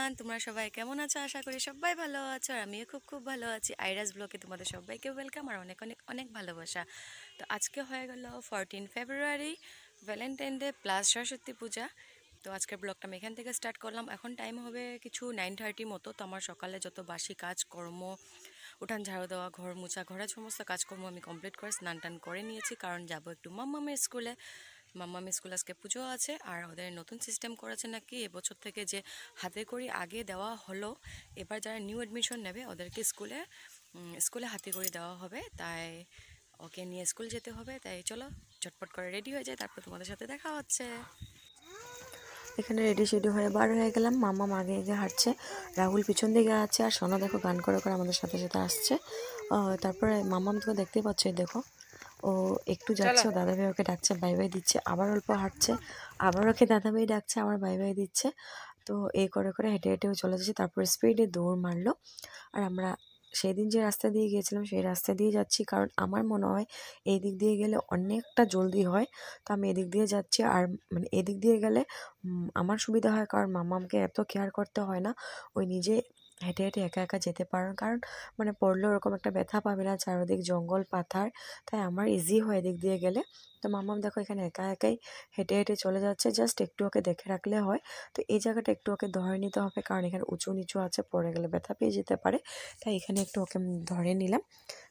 Everyone, তোমরা সবাই কেমন আছো? আশা করি সবাই ভালো আছো আর আমিও খুব খুব ভালো আছি। আইরাস ব্লগে তোমাদের সবাইকে ওয়েলকাম আর অনেক অনেক অনেক ভালোবাসা। তো আজকে হয়ে গেল 14 ফেব্রুয়ারি, ভ্যালেন্টাইন ডে প্লাস সরস্বতী পূজা। তো আজকের ব্লগটা আমি এখান থেকে স্টার্ট করলাম। এখন টাইম হবে কিছু 9:30 মতো। তো আমার সকালে যত বাসি কাজকর্ম, উঠান ঝাড়ু দেওয়া, ঘর মোছা, ঘরের সমস্ত কাজকর্ম আমি কমপ্লিট করে স্নান টান করে নিয়েছি, কারণ যাবো একটু মাম্মামের স্কুলে। মাম্মামের স্কুল আজকে পুজো আছে আর ওদের নতুন সিস্টেম করেছে নাকি এবছর থেকে, যে হাতে করি আগে দেওয়া হলো, এবার যারা নিউ অ্যাডমিশন নেবে ওদেরকে স্কুলে হাতে করি দেওয়া হবে। তাই ওকে নিয়ে স্কুল যেতে হবে। তাই চলো ঝটপট করে রেডি হয়ে যায়, তারপর তোমাদের সাথে দেখা হচ্ছে। এখানে রেডি শেডি হয়ে বার হয়ে গেলাম। মাম্মা আগে আগে হাঁটছে, রাহুল পিছন দিকে আছে, আর সোনা দেখো গান করে করে আমাদের সাথে সাথে আসছে। তারপরে মাম্মাম তো দেখতেই পাচ্ছ, দেখো ও একটু যাচ্ছে, ও দাদাভাই ওকে ডাকছে, বাই বাই দিচ্ছে, আবার অল্প হাঁটছে, আবার ওকে দাদাভাই ডাকছে, আবার বাই বাই দিচ্ছে। তো এই করে করে হেঁটে হেঁটেও চলে যাচ্ছে। তারপরে স্পিডে দৌড় মারলো। আর আমরা সেই দিন যে রাস্তা দিয়ে গিয়েছিলাম সেই রাস্তা দিয়ে যাচ্ছি, কারণ আমার মনে হয় এই দিক দিয়ে গেলে অনেকটা জলদি হয়। তো আমি এদিক দিয়ে যাচ্ছি। আর মানে এদিক দিয়ে গেলে আমার সুবিধা হয়, কারণ মাম্মামকে এত কেয়ার করতে হয় না। ওই নিজে হেঁটে হেঁটে একা একা যেতে পারেন, কারণ মানে পড়লেও ওরকম একটা ব্যথা পাবে না, চারদিক জঙ্গল পাথার। তাই আমার ইজি হয় এদিক দিয়ে গেলে। তো মাম্মাম দেখো এখানে একা একাই হেঁটে হেঁটে চলে যাচ্ছে, জাস্ট একটু ওকে দেখে রাখলে হয়। তো এই জায়গাটা একটু ওকে ধরে নিতে হবে, কারণ এখানে উঁচু নিচু আছে, পড়ে গেলে ব্যথা পেয়ে যেতে পারে। তাই এখানে একটু ওকে ধরে নিলাম।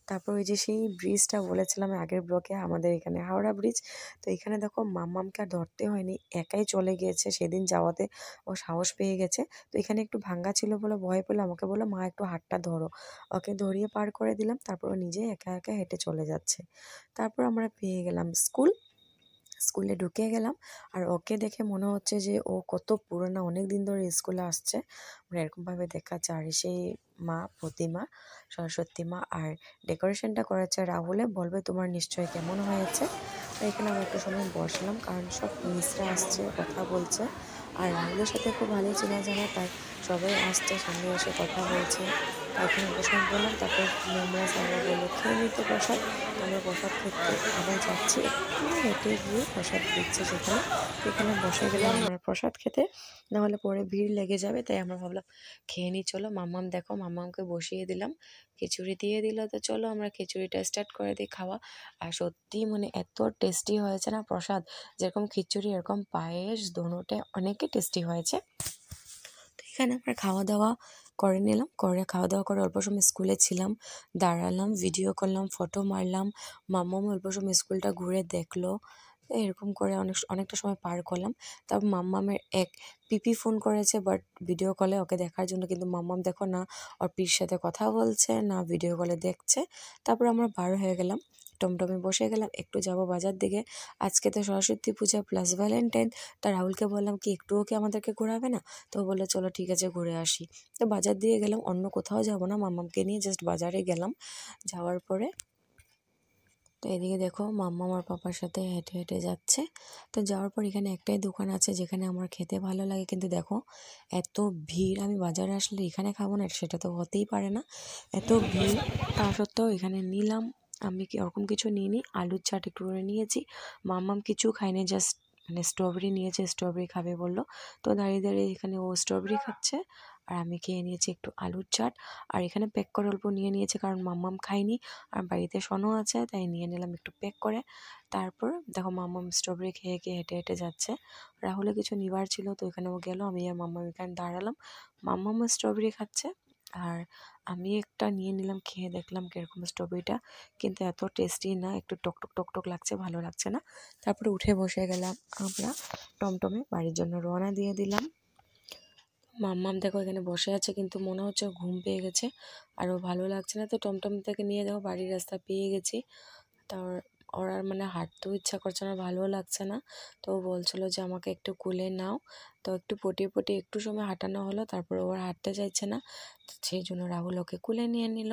তারপর ওই যে সেই ব্রিজটা বলেছিলাম আগের ব্লকে, আমাদের এখানে হাওড়া ব্রিজ। তো এখানে দেখো মাম্মামকে আর ধরতে হয়নি, একাই চলে গিয়েছে। সেদিন যাওয়াতে ও সাহস পেয়ে গেছে। তো এখানে একটু ভাঙ্গা ছিল বলে ভয় পেলে আমাকে বললো, মা একটু হাতটা ধরো। ওকে ধরিয়ে পার করে দিলাম। তারপর ও নিজে একা একা হেঁটে চলে যাচ্ছে। তারপর আমরা পেয়ে গেলাম স্কুলে ঢুকে গেলাম। আর ওকে দেখে মনে হচ্ছে যে ও কত পুরোনো, অনেক দিন ধরে স্কুলে আসছে, মানে এরকমভাবে দেখাচ্ছে। আর সেই মা প্রতিমা, সরস্বতী মা, আর ডেকোরেশনটা করেছে রাহুলে, বলবে তোমার নিশ্চয়ই কেমন হয়েছে। তো এখানে আমরা একটু সময় বসলাম, কারণ সব মিসরা আসছে, কথা বলছে। আর রাহুলের সাথে খুব ভালো চেনা জানা, তাই সবাই আসছে, সামনে এসে কথা বলছে। তাই এখানে একটু সময় বললাম। তারপর ম্যামরা স্যাররা বললো খেয়ে নিতে প্রসাদ। তো আমরা প্রসাদ খেতে আবার যাচ্ছি, একটু হেঁটে গিয়ে প্রসাদ দিচ্ছে সেখানে। তো এখানে বসে গেলাম আমরা প্রসাদ খেতে, নাহলে পরে ভিড় লেগে যাবে। তাই আমরা ভাবলাম খেয়ে নিই, চলো। মাম্মাম দেখো, মাম্মামকে বসিয়ে দিলাম, খিচুড়ি দিয়ে দিল। তো চলো আমরা খিচুড়িটা স্টার্ট করে দিই খাওয়া। আর সত্যি মানে এত টেস্টি হয়েছে না প্রসাদ, যেরকম খিচুড়ি এরকম পায়েস, দোনোটাই অনেকই টেস্টি হয়েছে। তো এখানে আমরা খাওয়া দাওয়া করে নিলাম, করে খাওয়া দাওয়া করে অল্প সময় স্কুলে ছিলাম, দাঁড়ালাম, ভিডিও করলাম, ফটো মারলাম। মাম্মামও অল্প সময় স্কুলটা ঘুরে দেখলো। তো এরকম করে অনেকটা সময় পার করলাম। তারপর মাম্মামের এক পিপি ফোন করেছে, বাট ভিডিও কলে ওকে দেখার জন্য, কিন্তু মাম্মাম দেখো না ওর পির সাথে কথা বলছে না ভিডিও কলে দেখছে। তারপর আমরা বার হয়ে গেলাম, টমটমে বসে গেলাম, একটু যাব বাজার দিকে। আজকে তো সরস্বতী পূজা প্লাস ভ্যালেন্টাইন। তা রাহুলকে বললাম কি একটুও কি আমাদেরকে ঘোরাবে না? তো বললো চলো ঠিক আছে ঘুরে আসি। তো বাজার দিয়ে গেলাম, অন্য কোথাও যাব না, মাম্মামকে নিয়ে জাস্ট বাজারে গেলাম। যাওয়ার পরে তো এদিকে দেখো মাম্মা আমার পাপার সাথে হেঁটে হেঁটে যাচ্ছে। তো যাওয়ার পর এখানে একটাই দোকান আছে যেখানে আমার খেতে ভালো লাগে, কিন্তু দেখো এত ভিড়, আমি বাজারে আসলে এখানে খাবো না সেটা তো হতেই পারে না, এত ভিড়। তা সত্ত্বেও এখানে নিলাম। আমি কি ওরকম কিছু নিইনি, আলুর চাট একটু করে নিয়েছি। মাম্মাম কিছু খায়নি, জাস্ট মানে স্ট্রবেরি নিয়েছে, স্ট্রবেরি খাবে বললো। তো দাঁড়িয়ে দাঁড়িয়ে এখানে ও স্ট্রবেরি খাচ্ছে, আর আমি খেয়ে নিয়েছি একটু আলুর চাট। আর এখানে প্যাক করে অল্প নিয়ে নিয়েছে, কারণ মাম্মাম খায়নি আর বাড়িতে শোনো আছে, তাই নিয়ে নিলাম একটু প্যাক করে। তারপর দেখো মাম্মাম স্ট্রবেরি খেয়ে খেয়ে হেঁটে হেঁটে যাচ্ছে। রাহুলে কিছু নিবার ছিল, তো ওখানে ও গেল, আমি আর মাম্মাম এখানে দাঁড়ালাম। মাম্মামও স্ট্রবেরি খাচ্ছে, আর আমি একটা নিয়ে নিলাম, খেয়ে দেখলাম কীরকম স্ট্রবেরিটা, কিন্তু এত টেস্টি না, একটু টকটক টকটক লাগছে, ভালো লাগছে না। তারপরে উঠে বসে গেলাম আমরা টমটমে, বাড়ির জন্য রওনা দিয়ে দিলাম। মাম্মাম দেখো এখানে বসে আছে, কিন্তু মনে হচ্ছে ও ঘুম পেয়ে গেছে আর ও ভালো লাগছে না। তো টমটম থেকে নিয়ে দেখো বাড়ির রাস্তা পেয়ে গেছি। তার ওর আর মানে হাঁটতেও ইচ্ছা করছে না, ভালোও লাগছে না। তো ও বলছিলো যে আমাকে একটু কুলে নাও। তো একটু পটিয়ে পটিয়ে একটু সময় হাঁটানো হলো, তারপর ওর হাঁটতে চাইছে না, তো সেই জন্য রাহুল ওকে কুলে নিয়ে নিল।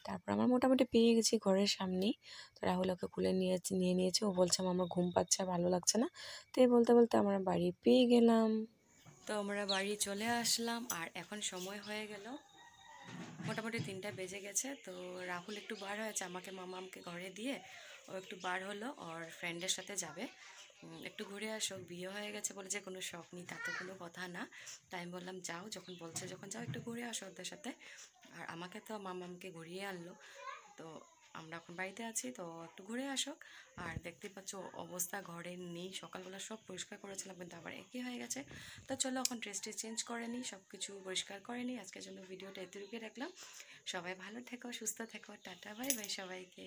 তারপর আমার মোটামুটি পেয়ে গেছি ঘরের সামনেই। তো রাহুল ওকে কুলে নিয়ে নিয়েছে। ও বলছে আমার ঘুম পাচ্ছে, ভালো লাগছে না। তো এই বলতে বলতে আমরা বাড়ি পেয়ে গেলাম। তো আমরা বাড়ি চলে আসলাম আর এখন সময় হয়ে গেল মোটামুটি 3টা বেজে গেছে। তো রাহুল একটু বার হয়েছে, আমাকে মামামকে ঘরে দিয়ে ও একটু বার হলো, ওর ফ্রেন্ডের সাথে যাবে। একটু ঘুরে আসো, বিয়ে হয়ে গেছে বলে যে কোনো শখ নেই তা তো কোনো কথা না। তাই আমি বললাম যাও, যখন বলছে যখন যাও একটু ঘুরে আসো ওদের সাথে। আর আমাকে তো মামামকে ঘুরিয়ে আনলো, তো আমরা এখন বাড়িতে আছি, তো একটু ঘুরে আসো। আর দেখতে পাচ্ছ অবস্থা ঘরে নেই, সকালবেলা সব পরিষ্কার করেছিলাম কিন্তু আবার একই হয়ে গেছে। তো চলো এখন ড্রেসটি চেঞ্জ করে নিই, সব কিছু পরিষ্কার করে নিই। আজকের জন্য ভিডিওটা এতটুকুই রাখলাম। সবাই ভালো থেকো, সুস্থ থেকো, টাটা বাই বাই সবাইকে।